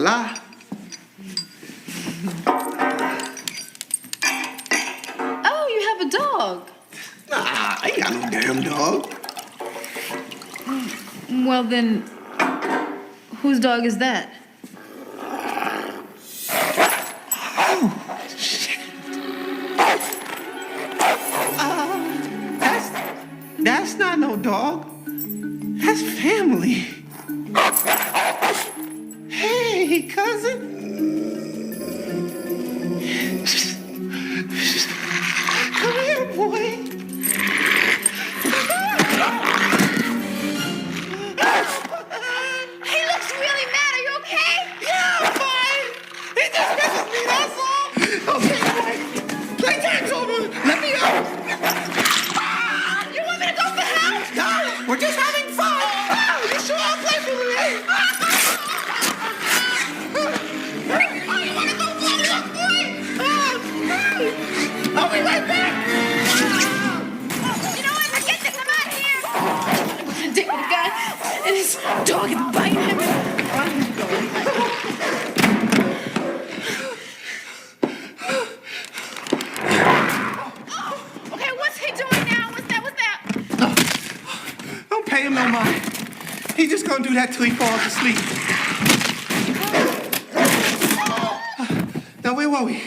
la. Oh, you have a dog. Nah, I ain't got no damn dog. Well, then, whose dog is that? That's not no dog. That's family. Hey, cousin. Come here, boy. He looks really mad. Are you okay? Yeah, I'm fine. He just misses me, that's all. Okay, boy. Playtime's over. Let me out. You want me to go for help? No, we're just having fun. Oh, you sure I'll play for me? Oh, you want to go blow it up, boy? I'll be right back. You know what? Forget this. I'm out here. Dick with a gun, and his dog is biting him. Okay, what's he doing now? What's that? Don't pay him no mind. He just gonna do that till he falls asleep. Now, where were we?